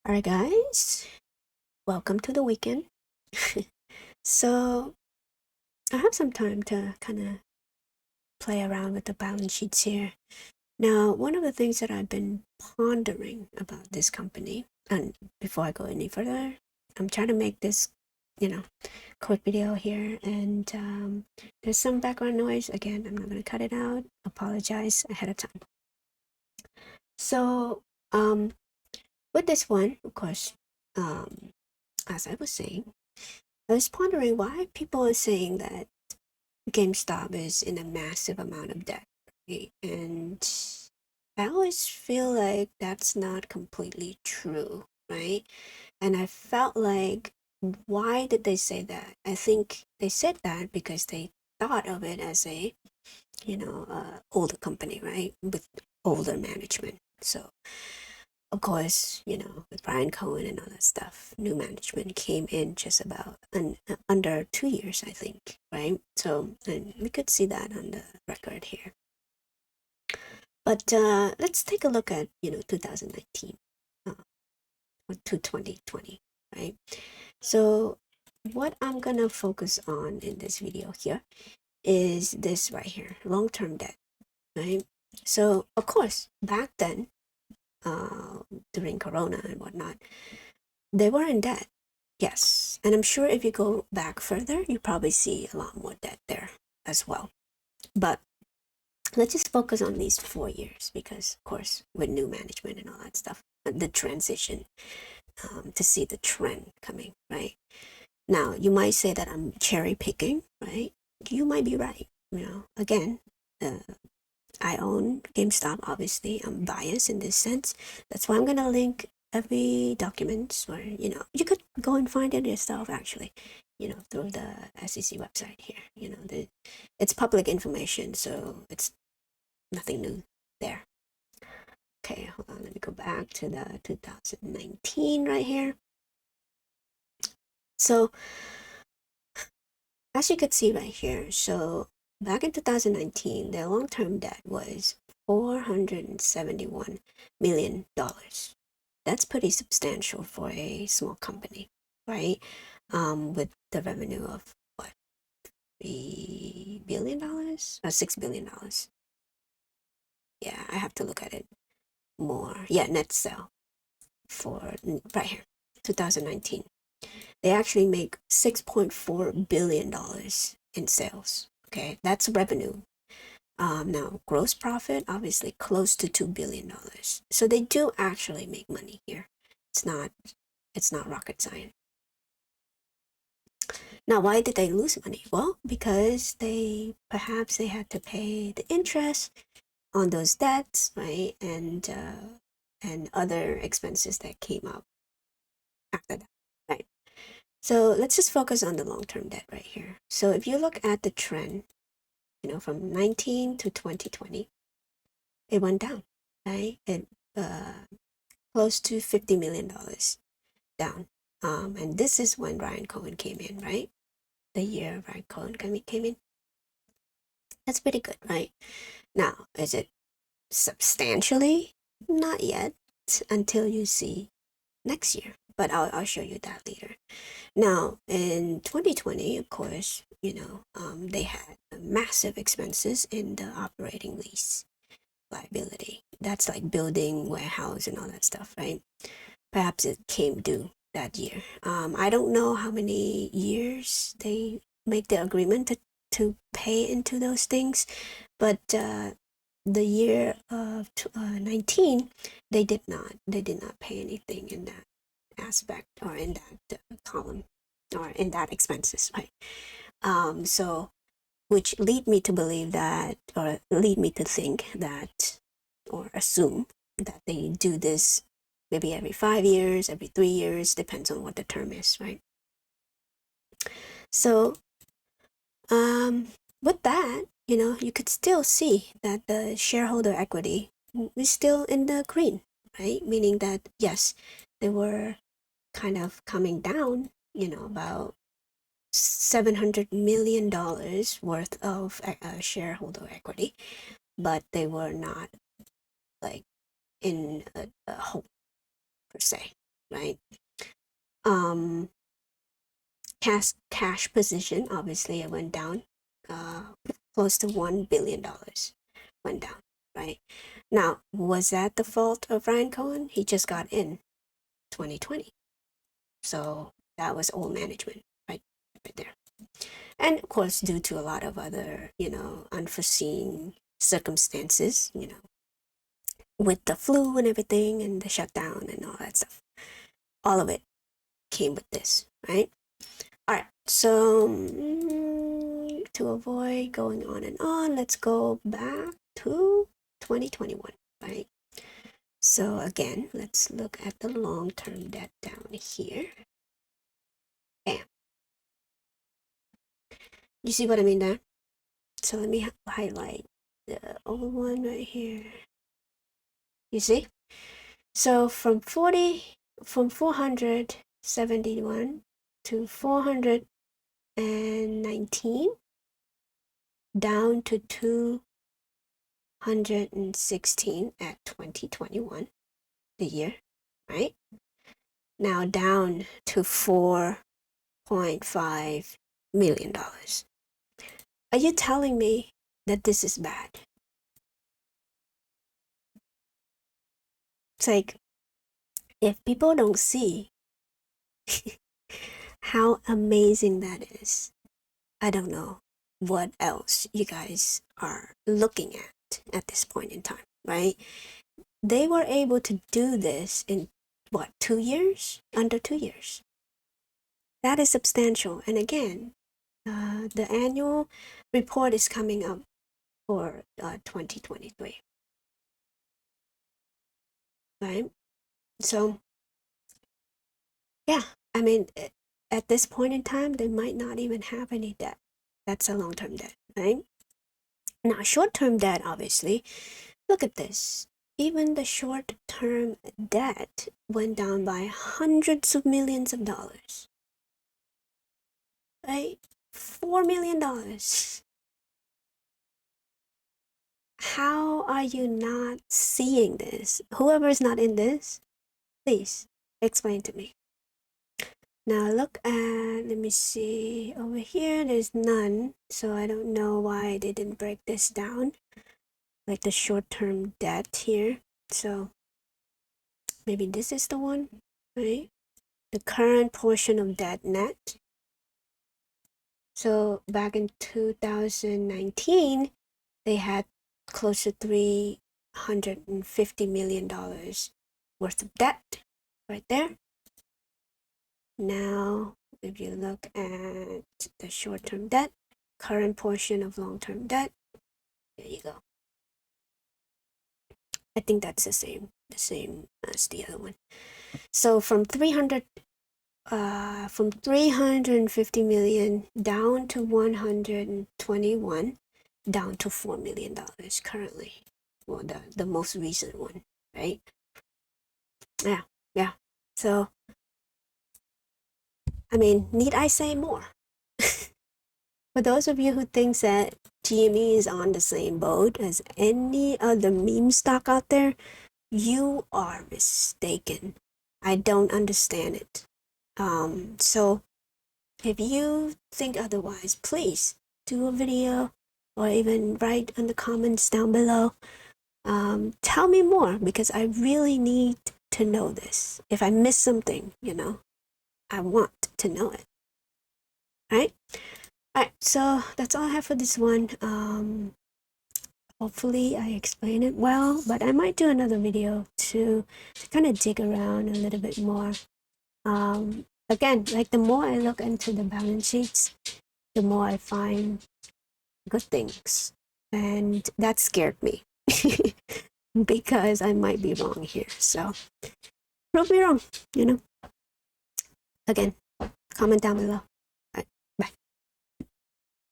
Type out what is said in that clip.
All right, guys, welcome to the weekend. So, I have some time to kind of play around with the balance sheets here. Now, one of the things that I've been pondering about this company, and before I go any further, I'm trying to make this, you know, quick video here, and there's some background noise. Again, I'm not going to cut it out. Apologize ahead of time. So, with this one, of course, as I was saying, I was pondering why people are saying that GameStop is in a massive amount of debt, right? And I always feel like that's not completely true, right? And I felt like, why did they say that? I think they said that because they thought of it as a, older company, right? With older management. So of course, with Brian Cohen and all that stuff, new management came in just about under 2 years, I think, right? So, and we could see that on the record here. But let's take a look at, 2019 to 2020, right? So, what I'm gonna focus on in this video here is this right here, long-term debt, right? So, of course, back then, during Corona and whatnot, they were in debt, yes. And I'm sure if you go back further, you probably see a lot more debt there as well. But let's just focus on these 4 years because, of course, with new management and all that stuff, the transition, to see the trend coming, right? Now, you might say that I'm cherry picking, right? You might be right. Again, I own GameStop, obviously. I'm biased in this sense. That's why I'm going to link every document where, you could go and find it yourself, actually, through the SEC website here. It's public information, so it's nothing new there. Okay, hold on. Let me go back to the 2019 right here. So, as you could see right here, so back in 2019, their long-term debt was $471 million. That's pretty substantial for a small company, right? With the revenue of what, $3 billion or $6 billion? Yeah, I have to look at it more. Yeah, net sale for right here, 2019. They actually make $6.4 billion in sales. Okay, that's revenue. Now gross profit obviously close to $2 billion. So they do actually make money here. It's not rocket science. Now, why did they lose money? Well, because perhaps they had to pay the interest on those debts, right, and other expenses that came up after that, right? So let's just focus on the long-term debt right here. So if you look at the trend, from 19 to 2020, it went down, right? It close to $50 million down. And this is when Ryan Cohen came in, right? The year Ryan Cohen came in. That's pretty good, right? Now, is it substantially? Not yet, until you see next year. But I'll show you that later. Now, in 2020, of course, they had massive expenses in the operating lease liability. That's like building, warehouse, and all that stuff, right? Perhaps it came due that year. I don't know how many years they make the agreement to pay into those things, but the year of 19, they did not pay anything in that aspect or in that column or in that expenses, right? So which lead me to believe that, or lead me to think that, or assume that they do this maybe every 5 years, every 3 years, depends on what the term is, right? So, with that, you could still see that the shareholder equity is still in the green, right? Meaning that, yes, they were kind of coming down, about $700 million worth of shareholder equity, but they were not like in a hole per se, right? Cash position, obviously it went down, close to $1 billion went down, right? Now, was that the fault of Ryan Cohen? He just got in 2020. So that was all management, right there. And of course, due to a lot of other, unforeseen circumstances, with the flu and everything and the shutdown and all that stuff. All of it came with this, right? All right, so to avoid going on and on, let's go back to 2021, right? So again, let's look at the long-term debt down here. Bam. You see what I mean there? So let me highlight the old one right here. You see? So from 471 to 419, down to 216 at 2021, the year, right? Now down to $4.5 million. Are you telling me that this is bad? It's like, if people don't see how amazing that is, I don't know what else you guys are looking at this point in time, right? They were able to do this in what, 2 years? Under 2 years. That is substantial. And again, the annual report is coming up for 2023, right? So, yeah, I mean, at this point in time, they might not even have any debt. That's a long-term debt, right? Now, short-term debt, obviously, look at this. Even the short-term debt went down by hundreds of millions of dollars, right? $4 million. How are you not seeing this? Whoever is not in this, please explain to me. Now look at, let me see, over here there's none, so I don't know why they didn't break this down, like the short-term debt here. So maybe this is the one, right? The current portion of debt net. So back in 2019, they had close to $350 million worth of debt right there. Now, if you look at the short-term debt, current portion of long-term debt, there you go. I think that's the same as the other one. So from 350 million down to 121, down to $4 million currently. Well, the most recent one, right? Yeah. So, I mean, need I say more? For those of you who think that GME is on the same boat as any other meme stock out there, you are mistaken. I don't understand it. So if you think otherwise, please do a video or even write in the comments down below. Tell me more, because I really need to know this. If I miss something, I want to know it. Right? Alright, so that's all I have for this one. Hopefully I explain it well, but I might do another video to kind of dig around a little bit more. Again, like the more I look into the balance sheets, the more I find good things. And that scared me because I might be wrong here. So prove me wrong, Again, comment down below.